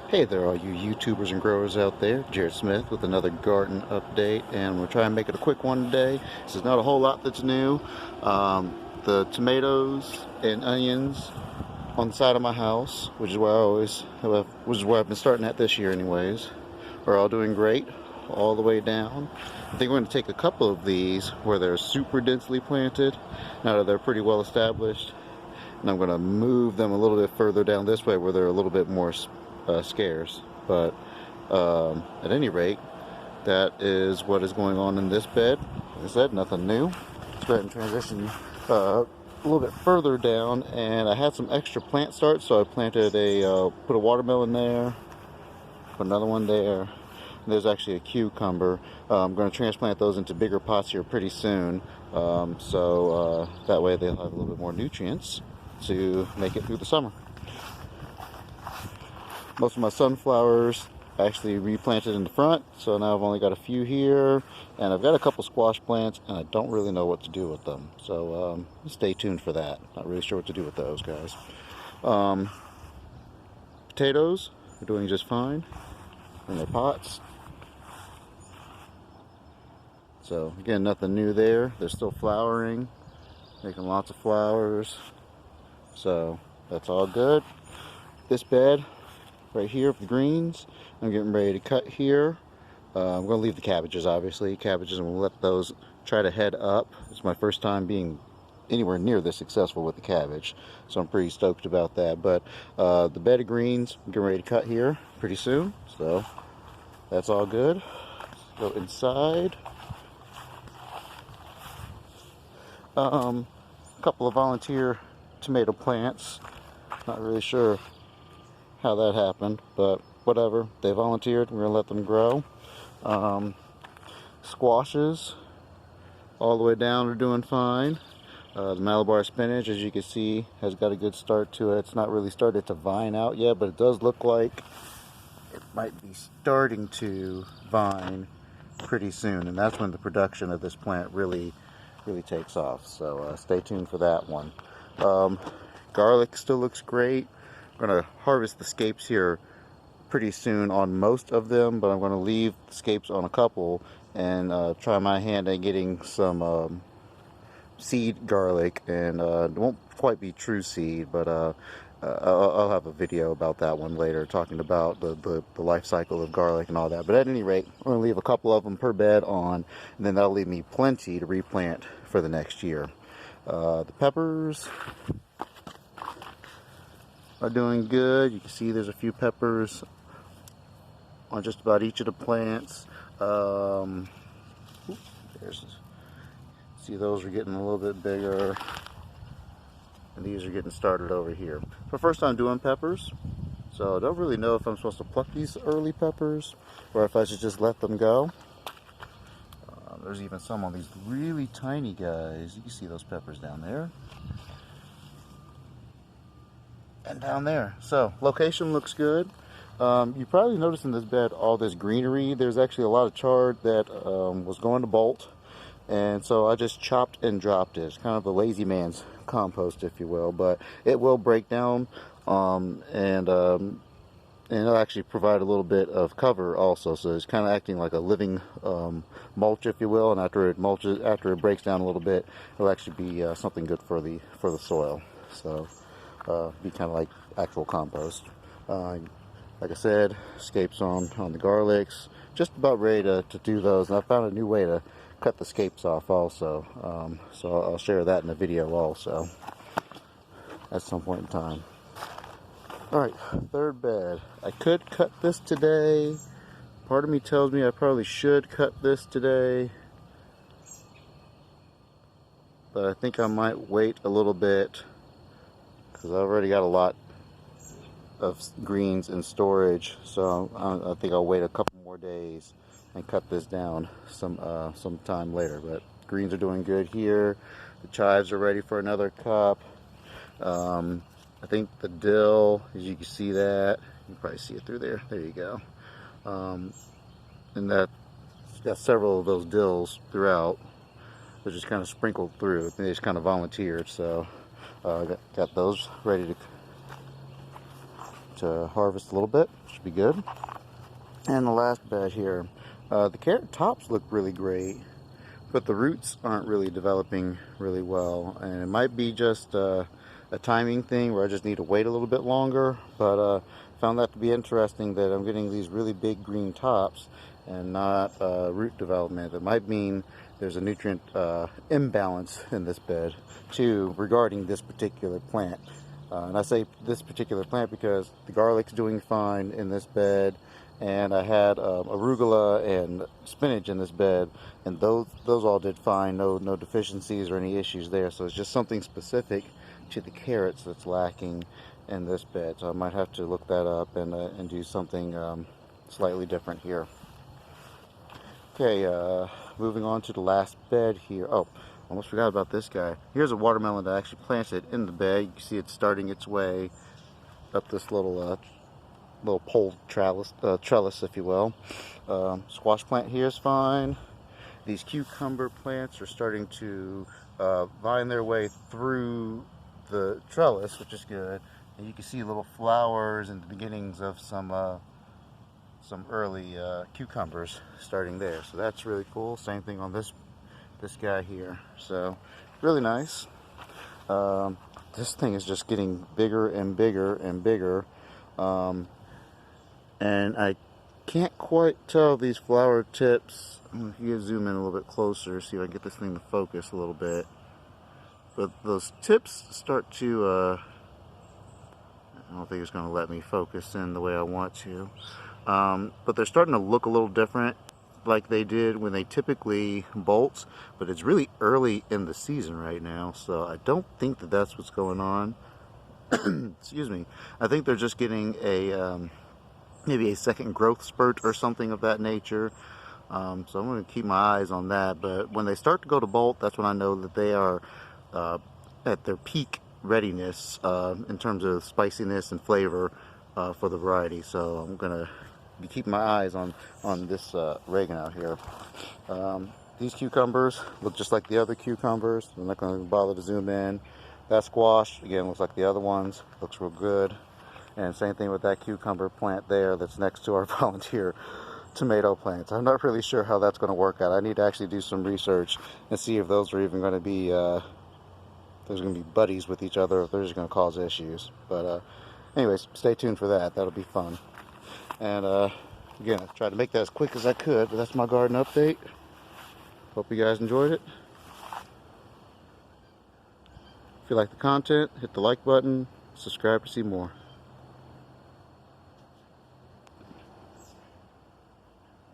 Hey there, all you YouTubers and growers out there. Jared Smith with another garden update, and we'll try and make it a quick one today. This is not a whole lot that's new. The tomatoes and onions on the side of my house, which is where I've been starting at this year, anyways, are all doing great, all the way down. I think we're going to take a couple of these where they're super densely planted, now that they're pretty well established, and I'm going to move them a little bit further down this way where they're a little bit more scarce. But at any rate, that is what is going on in this bed. Like I said, nothing new. Let's go ahead and transition a little bit further down, and I had some extra plant starts, so I planted put a watermelon there, put another one there, and there's actually a cucumber. I'm going to transplant those into bigger pots here pretty soon, so that way they'll have a little bit more nutrients to make it through the summer. Most of my sunflowers actually replanted in the front, so now I've only got a few here, and I've got a couple squash plants, and I don't really know what to do with them, so stay tuned for that. Not really sure what to do with those guys. Potatoes are doing just fine in their pots, so again, nothing new there. They're still flowering, making lots of flowers, so that's all good. This bed right here of the greens, I'm getting ready to cut here. I'm going to leave the cabbages, obviously. Cabbages, and we'll let those try to head up. It's my first time being anywhere near this successful with the cabbage, so I'm pretty stoked about that. But the bed of greens, I'm getting ready to cut here pretty soon, so that's all good. Let's go inside. A couple of volunteer tomato plants. Not really sure how that happened, but whatever. They volunteered. We're gonna let them grow. Squashes all the way down are doing fine. The Malabar spinach, as you can see, has got a good start to it. It's not really started to vine out yet, but it does look like it might be starting to vine pretty soon, and that's when the production of this plant really takes off. So stay tuned for that one. Garlic still looks great. I'm going to harvest the scapes here pretty soon on most of them, but I'm going to leave the scapes on a couple and try my hand at getting some seed garlic, and it won't quite be true seed, but I'll have a video about that one later, talking about the life cycle of garlic and all that. But at any rate, I'm going to leave a couple of them per bed on, and then that'll leave me plenty to replant for the next year. The peppers are doing good. You can see there's a few peppers on just about each of the plants. See, those are getting a little bit bigger, and these are getting started over here. For first time doing peppers, so I don't really know if I'm supposed to pluck these early peppers or if I should just let them go. There's even some on these really tiny guys. You can see those peppers down there and down there. So location looks good. You probably noticed in this bed all this greenery. There's actually a lot of chard that was going to bolt, and so I just chopped and dropped it. It's kind of a lazy man's compost, if you will, but it will break down, and it'll actually provide a little bit of cover also. So it's kind of acting like a living mulch, if you will. And after it breaks down a little bit, it'll actually be something good for the soil. So be kind of like actual compost. Like I said, scapes on the garlics. Just about ready to do those. And I found a new way to cut the scapes off also. So I'll share that in the video also at some point in time. Alright, third bed. I could cut this today. Part of me tells me I probably should cut this today, but I think I might wait a little bit because I've already got a lot of greens in storage, so I think I'll wait a couple more days and cut this down some time later. But greens are doing good here. The chives are ready for another cup. I think the dill, as you can see that, you can probably see it through there. There you go. And that got several of those dills throughout. They're just kind of sprinkled through. They just kind of volunteered, so got those ready to to harvest a little bit. Should be good. And the last bed here, the carrot tops look really great, but the roots aren't really developing really well, and it might be just a timing thing where I just need to wait a little bit longer. But found that to be interesting, that I'm getting these really big green tops and not root development. It might mean there's a nutrient imbalance in this bed too, regarding this particular plant. And I say this particular plant because the garlic's doing fine in this bed, and I had arugula and spinach in this bed, and those all did fine. No deficiencies or any issues there. So it's just something specific to the carrots that's lacking in this bed. So I might have to look that up and do something slightly different here. Okay, moving on to the last bed here. Oh, almost forgot about this guy. Here's a watermelon that I actually planted in the bed. You can see it starting its way up this little pole trellis, if you will. Squash plant here is fine. These cucumber plants are starting to vine their way through the trellis, which is good. And you can see little flowers and the beginnings of some early cucumbers starting there. So that's really cool. Same thing on this guy here. So really nice. This thing is just getting bigger and bigger and bigger. And I can't quite tell these flower tips. You can zoom in a little bit closer, see if I can get this thing to focus a little bit. But those tips start to, I don't think it's going to let me focus in the way I want to. But they're starting to look a little different, like they did when they typically bolt. But it's really early in the season right now, so I don't think that that's what's going on. Excuse me. I think they're just getting a maybe a second growth spurt or something of that nature. So I'm going to keep my eyes on that. But when they start to go to bolt, that's when I know that they are at their peak readiness in terms of spiciness and flavor for the variety. So I'm going to be keeping my eyes on this Reagan out here. These cucumbers look just like the other cucumbers. I'm not going to bother to zoom in. That squash, again, looks like the other ones. Looks real good. And same thing with that cucumber plant there that's next to our volunteer tomato plants. I'm not really sure how that's going to work out. I need to actually do some research and see if those are even going to be buddies with each other, or if they're just going to cause issues. But anyways, stay tuned for that. That'll be fun. And again, I tried to make that as quick as I could, but that's my garden update. Hope you guys enjoyed it. If you like the content, hit the like button, subscribe to see more.